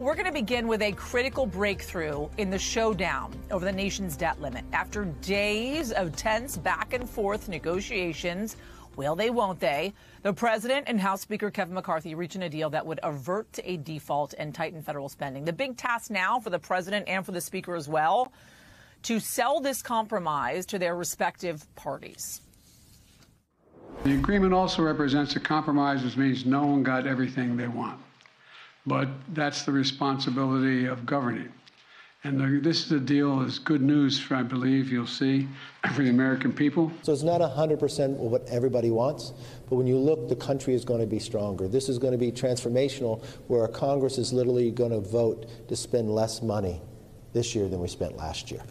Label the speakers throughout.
Speaker 1: We're going to begin with a critical breakthrough in the showdown over the nation's debt limit. After days of tense back and forth negotiations, will they, won't they, the president and House Speaker Kevin McCarthy reaching a deal that would avert a default and tighten federal spending. The big task now for the president and for the speaker as well, to sell this compromise to their respective parties.
Speaker 2: The agreement also represents a compromise, which means no one got everything they want. But that's the responsibility of governing. And this is a deal is good news for, I believe, you'll see, for the American people.
Speaker 3: So it's not 100% what everybody wants, but when you look, the country is going to be stronger. This is going to be transformational, where our Congress is literally going to vote to spend less money this year than we spent last year.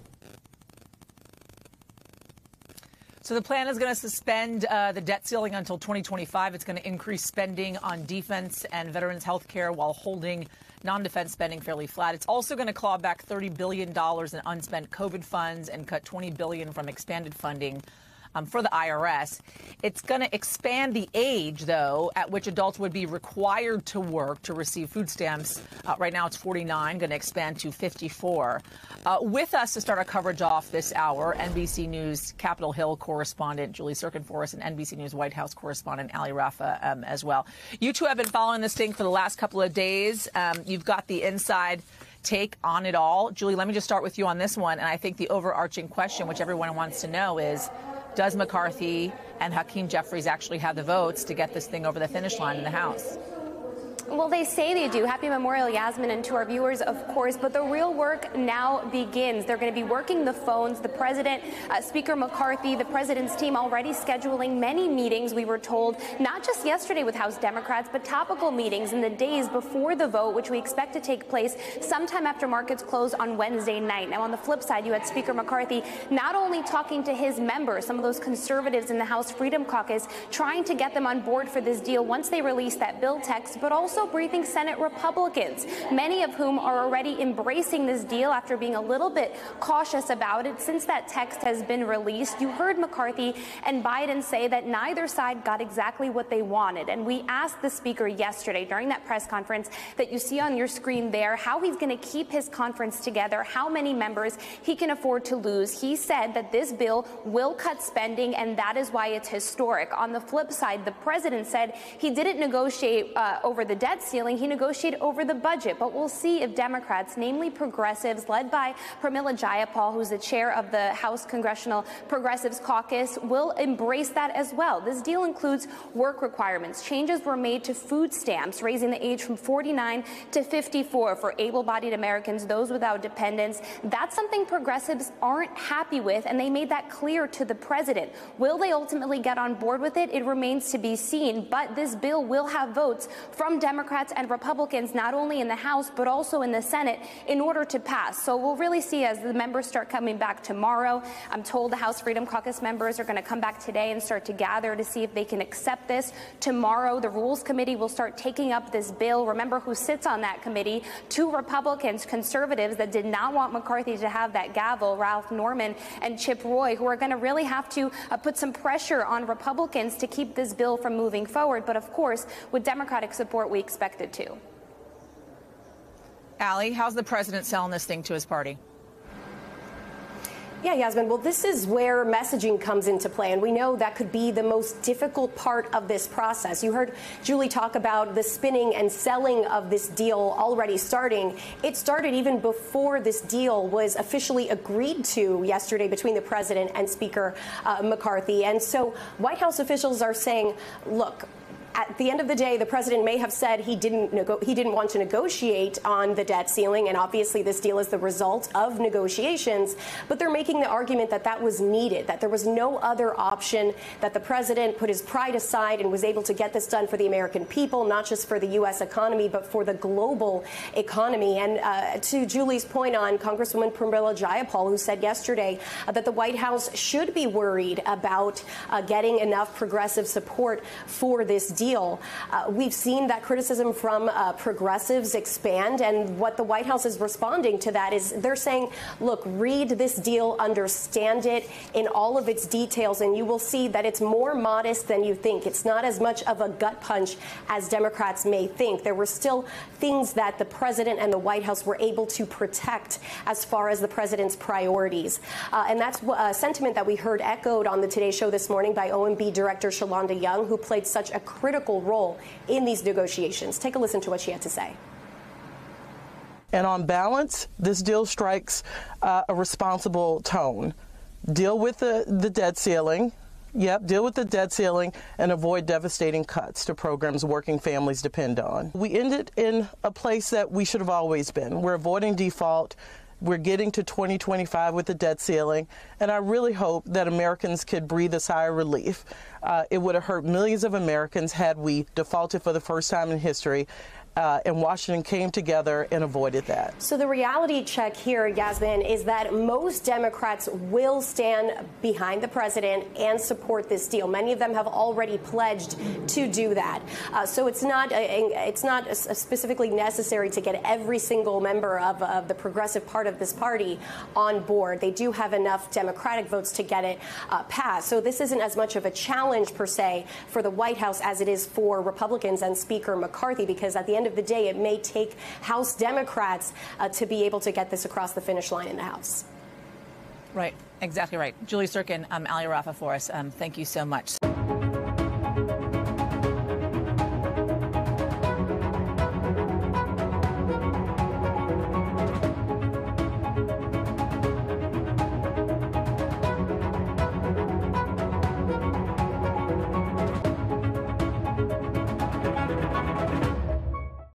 Speaker 1: So the plan is going to suspend the debt ceiling until 2025. It's going to increase spending on defense and veterans health care while holding non-defense spending fairly flat. It's also going to claw back $30 billion in unspent COVID funds and cut $20 billion from expanded funding for the IRS. It's going to expand the age, though, at which adults would be required to work to receive food stamps. Right now it's 49, going to expand to 54. With us to start our coverage off this hour, NBC News Capitol Hill correspondent Julie Tsirkin for us and NBC News White House correspondent Allie Raffa as well. You two have been following this thing for the last couple of days. You've got the inside take on it all. Julie, let me just start with you on this one. And I think the overarching question, which everyone wants to know, is, does McCarthy and Hakeem Jeffries actually have the votes to get this thing over the finish line in the House?
Speaker 4: Well, they say they do. Happy Memorial, Yasmin, and to our viewers, of course. But the real work now begins. They're going to be working the phones. The president, Speaker McCarthy, the president's team already scheduling many meetings, we were told, not just yesterday with House Democrats, but topical meetings in the days before the vote, which we expect to take place sometime after markets close on Wednesday night. Now, on the flip side, you had Speaker McCarthy not only talking to his members, some of those conservatives in the House Freedom Caucus, trying to get them on board for this deal once they release that bill text, but also briefing Senate Republicans, many of whom are already embracing this deal after being a little bit cautious about it since that text has been released. You heard McCarthy and Biden say that neither side got exactly what they wanted. And we asked the speaker yesterday during that press conference that you see on your screen there how he's going to keep his conference together, how many members he can afford to lose. He said that this bill will cut spending, and that is why it's historic. On the flip side, the president said he didn't negotiate over the debt ceiling. He negotiated over the budget. But we'll see if Democrats, namely progressives, led by Pramila Jayapal, who's the chair of the House Congressional Progressives Caucus, will embrace that as well. This deal includes work requirements. Changes were made to food stamps, raising the age from 49 to 54 for able-bodied Americans, those without dependents. That's something progressives aren't happy with, and they made that clear to the president. Will they ultimately get on board with it? It remains to be seen. But this bill will have votes from Democrats and Republicans, not only in the House, but also in the Senate, in order to pass. So we'll really see as the members start coming back tomorrow. I'm told the House Freedom Caucus members are going to come back today and start to gather to see if they can accept this. Tomorrow, the Rules Committee will start taking up this bill. Remember who sits on that committee? Two Republicans, conservatives that did not want McCarthy to have that gavel, Ralph Norman and Chip Roy, who are going to really have to put some pressure on Republicans to keep this bill from moving forward. But of course, with Democratic support, we expect it to.
Speaker 1: Allie, how's the president selling this thing to his party?
Speaker 5: Yeah, Yasmin, well, this is where messaging comes into play, and we know that could be the most difficult part of this process. You heard Julie talk about the spinning and selling of this deal already starting. It started even before this deal was officially agreed to yesterday between the president and Speaker McCarthy. And so White House officials are saying, look, at the end of the day, the president may have said he didn't want to negotiate on the debt ceiling, and obviously this deal is the result of negotiations, but they're making the argument that that was needed, that there was no other option, that the president put his pride aside and was able to get this done for the American people, not just for the U.S. economy, but for the global economy. And to Julie's point on Congresswoman Pramila Jayapal, who said yesterday that the White House should be worried about getting enough progressive support for this deal. We've seen that criticism from progressives expand, and what the White House is responding to that is they're saying, look, read this deal, understand it in all of its details, and you will see that it's more modest than you think. It's not as much of a gut punch as Democrats may think. There were still things that the president and the White House were able to protect as far as the president's priorities. And that's a sentiment that we heard echoed on the Today Show this morning by OMB Director Shalonda Young, who played such a critical role in these negotiations. Take a listen to what she had to say.
Speaker 6: And on balance, this deal strikes a responsible tone. Deal with the debt ceiling. Yep, deal with the debt ceiling and avoid devastating cuts to programs working families depend on. We ended in a place that we should have always been. We're avoiding default. We're getting to 2025 with the debt ceiling, and I really hope that Americans could breathe a sigh of relief. It would have hurt millions of Americans had we defaulted for the first time in history. And Washington came together and avoided that.
Speaker 5: So the reality check here, Yasmin, is that most Democrats will stand behind the president and support this deal. Many of them have already pledged to do that. So it's not specifically necessary to get every single member of the progressive part of this party on board. They do have enough Democratic votes to get it passed. So this isn't as much of a challenge, per se, for the White House as it is for Republicans and Speaker McCarthy, because at the end of the day, it may take House Democrats to be able to get this across the finish line in the House.
Speaker 1: Right. Exactly right. Julie Tsirkin, Allie, Raffa for us. Thank you so much.